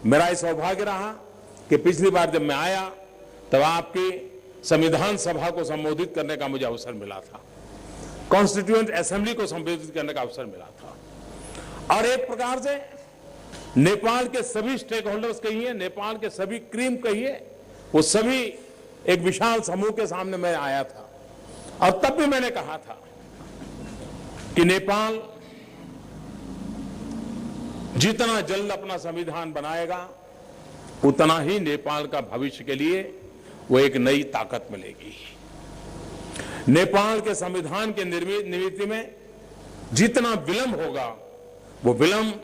मेरा ये सौभाग्य रहा कि पिछली बार जब मैं आया तब आपकी संविधान सभा को संबोधित करने का मुझे अवसर मिला था, कॉन्स्टिट्यूएंट असेंबली को संबोधित करने का अवसर मिला था। और एक प्रकार से नेपाल के सभी स्टेक होल्डर्स कहिए, नेपाल के सभी क्रीम कहिए, वो सभी एक विशाल समूह के सामने मैं आया था। और तब भी मैंने कहा था कि नेपाल जितना जल्द अपना संविधान बनाएगा उतना ही नेपाल का भविष्य के लिए वो एक नई ताकत मिलेगी। नेपाल के संविधान के निर्मित में जितना विलंब होगा वो विलंब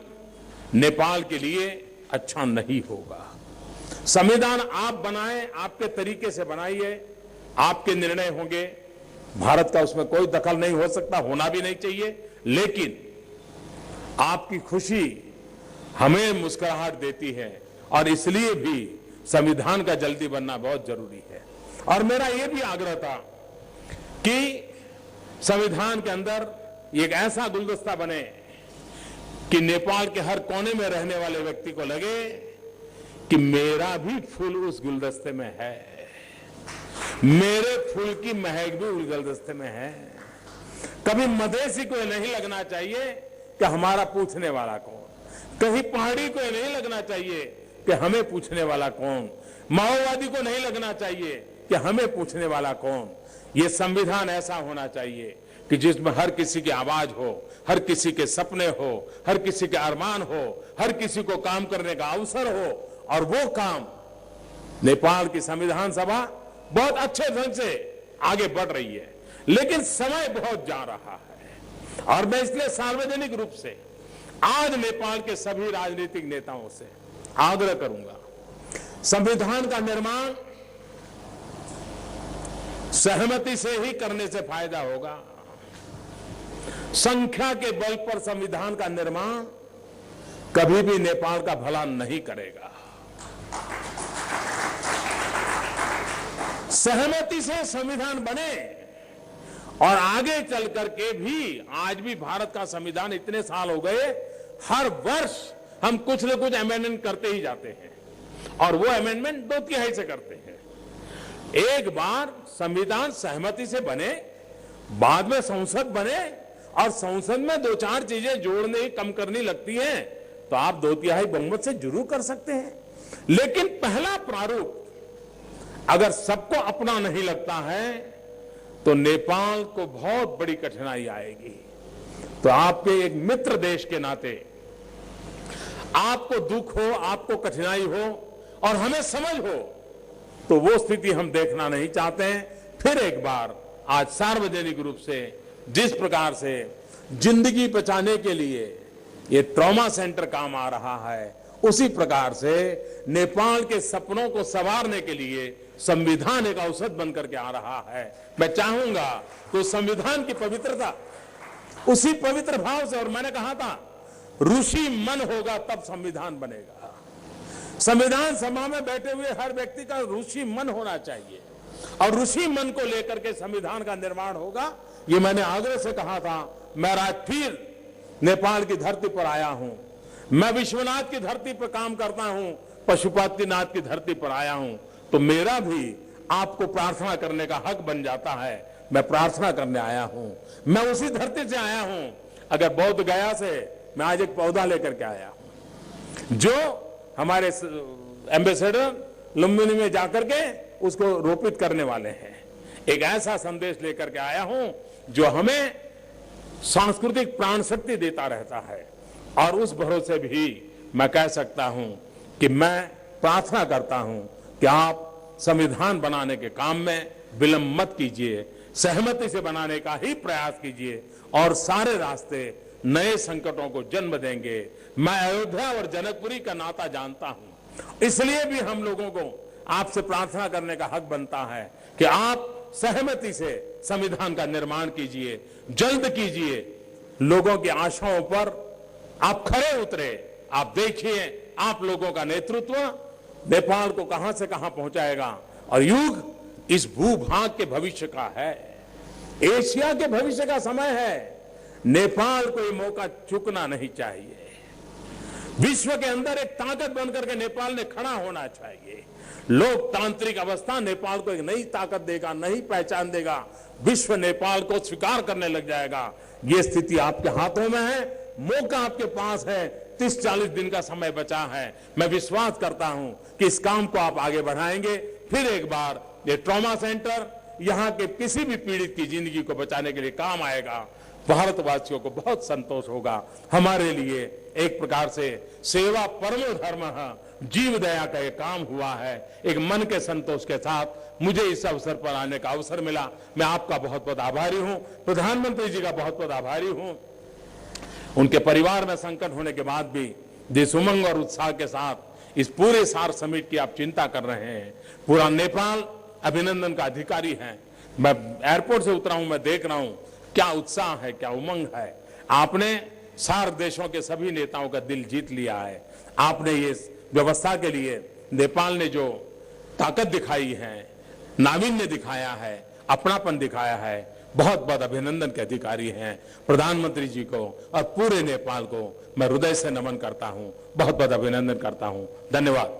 नेपाल के लिए अच्छा नहीं होगा। संविधान आप बनाएं, आपके तरीके से बनाइए, आपके निर्णय होंगे, भारत का उसमें कोई दखल नहीं हो सकता, होना भी नहीं चाहिए। लेकिन आपकी खुशी हमें मुस्कुराहट देती है और इसलिए भी संविधान का जल्दी बनना बहुत जरूरी है। और मेरा यह भी आग्रह था कि संविधान के अंदर एक ऐसा गुलदस्ता बने कि नेपाल के हर कोने में रहने वाले व्यक्ति को लगे कि मेरा भी फूल उस गुलदस्ते में है, मेरे फूल की महक भी उस गुलदस्ते में है। कभी मधेसी को नहीं लगना चाहिए कि हमारा पूछने वाला कौन, कहीं पहाड़ी को नहीं लगना चाहिए कि हमें पूछने वाला कौन, माओवादी को नहीं लगना चाहिए कि हमें पूछने वाला कौन। ये संविधान ऐसा होना चाहिए कि जिसमें हर किसी की आवाज हो, हर किसी के सपने हो, हर किसी के अरमान हो, हर किसी को काम करने का अवसर हो। और वो काम नेपाल की संविधान सभा बहुत अच्छे ढंग से आगे बढ़ रही है, लेकिन समय बहुत जा रहा है। और मैं इसलिए सार्वजनिक रूप से आज नेपाल के सभी राजनीतिक नेताओं से आग्रह करूंगा, संविधान का निर्माण सहमति से ही करने से फायदा होगा। संख्या के बल पर संविधान का निर्माण कभी भी नेपाल का भला नहीं करेगा। सहमति से संविधान बने और आगे चल करके भी, आज भी भारत का संविधान इतने साल हो गए, हर वर्ष हम कुछ न कुछ अमेंडमेंट करते ही जाते हैं और वो अमेंडमेंट 2/3 से करते हैं। एक बार संविधान सहमति से बने, बाद में संसद बने और संसद में 2-4 चीजें जोड़ने कम करनी लगती हैं तो आप 2/3 बहुमत से जरूर कर सकते हैं। लेकिन पहला प्रारूप अगर सबको अपना नहीं लगता है तो नेपाल को बहुत बड़ी कठिनाई आएगी। तो आपके एक मित्र देश के नाते आपको दुख हो, आपको कठिनाई हो और हमें समझ हो, तो वो स्थिति हम देखना नहीं चाहते हैं। फिर एक बार आज सार्वजनिक रूप से जिस प्रकार से जिंदगी बचाने के लिए ये ट्रॉमा सेंटर काम आ रहा है, उसी प्रकार से नेपाल के सपनों को संवारने के लिए संविधान एक औसत बनकर के आ रहा है। मैं चाहूंगा तो संविधान की पवित्रता उसी पवित्र भाव से, और मैंने कहा था ऋषि मन होगा तब संविधान बनेगा। संविधान सभा में बैठे हुए हर व्यक्ति का ऋषि मन होना चाहिए और ऋषि मन को लेकर के संविधान का निर्माण होगा। ये मैंने आग्रह से कहा था। मैं आज फिर नेपाल की धरती पर आया हूं, मैं विश्वनाथ की धरती पर काम करता हूं, पशुपतिनाथ की धरती पर आया हूं, तो मेरा भी आपको प्रार्थना करने का हक बन जाता है। मैं प्रार्थना करने आया हूं, मैं उसी धरती से आया हूं। अगर बौद्ध गया से मैं आज एक पौधा लेकर के आया हूं, जो हमारे एम्बेसडर लुम्बिनी में जाकर के उसको रोपित करने वाले हैं। एक ऐसा संदेश लेकर के आया हूं जो हमें सांस्कृतिक प्राण शक्ति देता रहता है। और उस भरोसे भी मैं कह सकता हूं कि मैं प्रार्थना करता हूं कि आप संविधान बनाने के काम में विलंब मत कीजिए, सहमति से बनाने का ही प्रयास कीजिए और सारे रास्ते नए संकटों को जन्म देंगे। मैं अयोध्या और जनकपुरी का नाता जानता हूं, इसलिए भी हम लोगों को आपसे प्रार्थना करने का हक बनता है कि आप सहमति से संविधान का निर्माण कीजिए, जल्द कीजिए। लोगों की आशाओं पर आप खरे उतरे। आप देखिए आप लोगों का नेतृत्व नेपाल को कहां से कहां पहुंचाएगा। और युग इस भूभाग के भविष्य का है, एशिया के भविष्य का समय है। नेपाल को ये मौका चूकना नहीं चाहिए। विश्व के अंदर एक ताकत बनकर के नेपाल ने खड़ा होना चाहिए। लोकतांत्रिक अवस्था नेपाल को एक नई ताकत देगा, नई पहचान देगा। विश्व नेपाल को स्वीकार करने लग जाएगा। ये स्थिति आपके हाथों में है, मौका आपके पास है। 30-40 दिन का समय बचा है। मैं विश्वास करता हूं कि इस काम को आप आगे बढ़ाएंगे। फिर एक बार ये ट्रॉमा सेंटर यहां के किसी भी पीड़ित की जिंदगी को बचाने के लिए काम आएगा। भारतवासियों को बहुत संतोष होगा। हमारे लिए एक प्रकार से सेवा परमो धर्म, जीव दया का ये काम हुआ है। एक मन के संतोष के साथ मुझे इस अवसर पर आने का अवसर मिला। मैं आपका बहुत बहुत आभारी हूं, प्रधानमंत्री जी का बहुत बहुत आभारी हूं। उनके परिवार में संकट होने के बाद भी जिस उमंग और उत्साह के साथ इस पूरे सार समिट की आप चिंता कर रहे हैं, पूरा नेपाल अभिनंदन का अधिकारी है। मैं एयरपोर्ट से उतरा हूं, मैं देख रहा हूं क्या उत्साह है, क्या उमंग है। आपने सार्क देशों के सभी नेताओं का दिल जीत लिया है। आपने ये व्यवस्था के लिए नेपाल ने जो ताकत दिखाई है, नावीन्य दिखाया है, अपनापन दिखाया है, बहुत बहुत अभिनंदन के अधिकारी हैं। प्रधानमंत्री जी को और पूरे नेपाल को मैं हृदय से नमन करता हूं, बहुत बहुत अभिनंदन करता हूं। धन्यवाद।